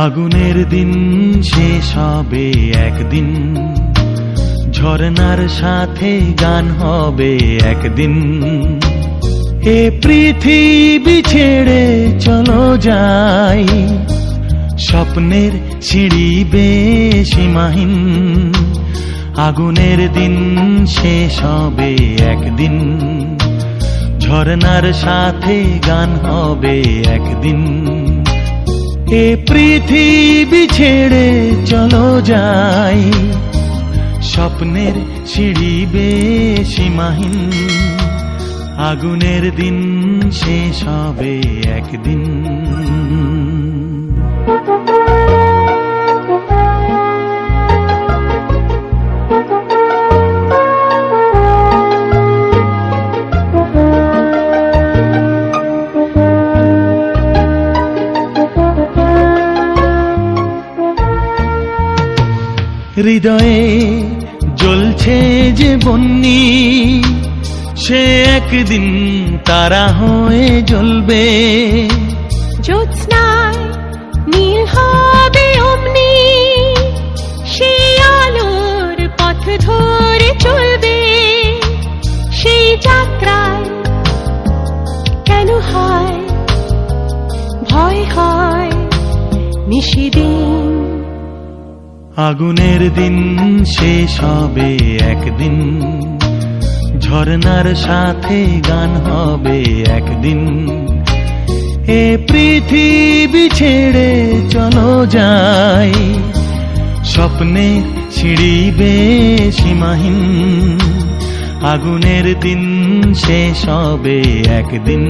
আগুনের দিন শেষ হবে একদিন, ঝরনার সাথে গান হবে একদিন। এ পৃথিবী ছেড়ে চলো যাই, স্বপ্নের সিঁড়ি বেয়ে সীমাহীন। আগুনের দিন শেষ হবে একদিন, ঝরনার সাথে গান হবে একদিন। এ পৃথিবী ছেড়ে চলো যাই, স্বপ্নের সিঁড়ি বেয়ে সীমাহীন। আগুনের দিন শেষ হবে একদিন। হৃদয়ে জ্বলছে যে বন্যি, সে একদিন তারা হয়ে জ্বলবে। জ্যোৎস্নায় নীল হবে অমনি, সেই আলোর পথ ধরে চলবে। সেই যাত্রায় কেন হয় ভয়, হয় নিশিদিন। আগুনের দিন শেষ হবে একদিন, ঝরনার সাথে গান হবে একদিন। এ পৃথিবী ছেড়ে চলো যাই, স্বপ্নের সিঁড়ি বেয়ে সীমাহীন। আগুনের দিন শেষ হবে একদিন।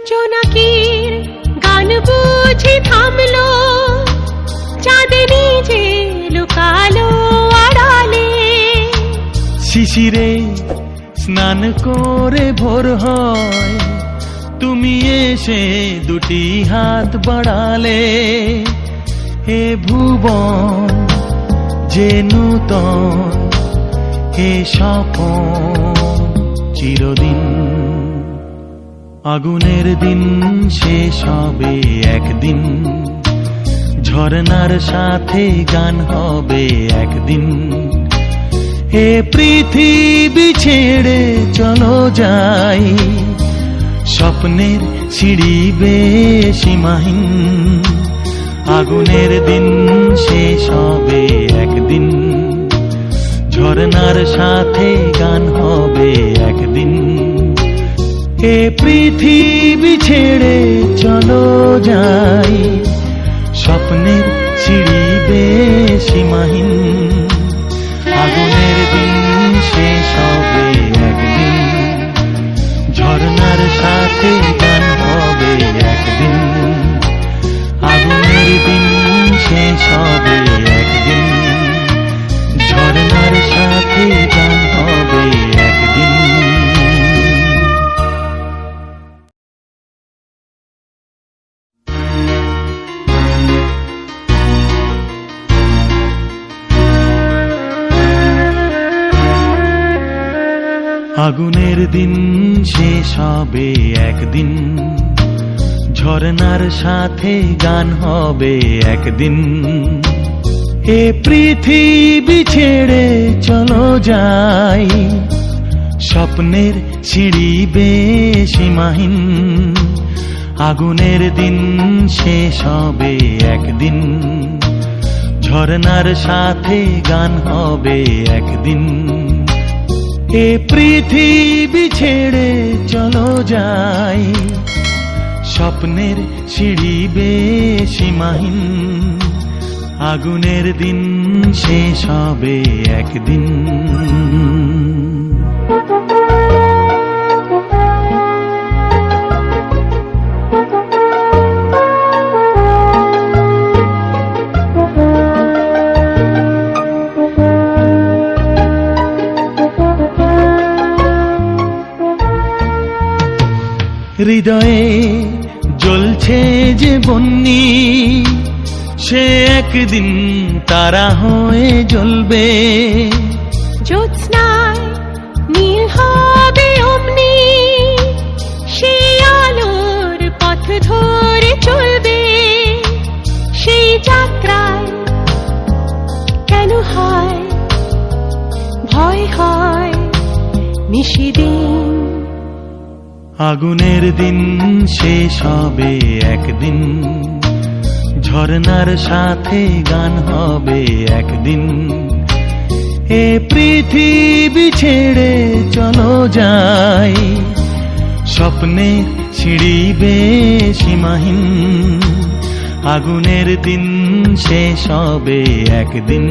জোনাকির গান বুঝি থামলো, চাঁদনি যে লুকালো আড়ালে। শিশিরে স্নান করে ভোর হয়, তুমি এসে দুটি হাত বাড়ালে। হে ভুবন যে নূতন, হে স্বপন চিরদিন। আগুনের দিন শেষ হবে একদিন, ঝরনার সাথে গান হবে একদিন। এ পৃথিবী ছেড়ে চলো যাই, স্বপ্নের সিঁড়ি বেয়ে সীমাহীন। আগুনের দিন শেষ হবে একদিন, ঝরনার সাথে গান হবে একদিন। এ পৃথিবী ছেড়ে চলো যাই, স্বপ্নের সিঁড়ি বেয়ে সীমাহীন। আগুনের দিন শেষ হবে একদিন, ঝরনার সাথে গান হবে একদিন। আগুনের দিন শেষ হবে একদিন, ঝরনার সাথে গান হবে একদিন। আগুনের দিন শেষ হবে একদিন, ঝরনার সাথে গান হবে একদিন। এ পৃথিবী ছেড়ে চলো যাই, স্বপ্নের সিঁড়ি বেয়ে সীমাহীন। আগুনের দিন শেষ হবে একদিন, ঝরনার সাথে গান হবে একদিন। এ পৃথিবী ছেড়ে চলো যাই, স্বপ্নের সিঁড়ি বেয়ে সীমাহীন। আগুনের দিন শেষ হবে একদিন। হৃদয়ে জ্বলছে যে বন্যি, সে একদিন তারা হয়ে জ্বলবে। জ্যোৎস্নায় নীল হবে অমনি, সেই আলোর পথ ধরে চলবে। সেই যাত্রায় কেন হয় ভয় হয় নিশিদিন। আগুনের দিন শেষ হবে একদিন, ঝরনার সাথে গান হবে একদিন। এ পৃথিবী ছেড়ে চলো যাই, স্বপ্নে সিঁড়ি বেয়ে সীমাহীন। আগুনের দিন শেষ হবে একদিন।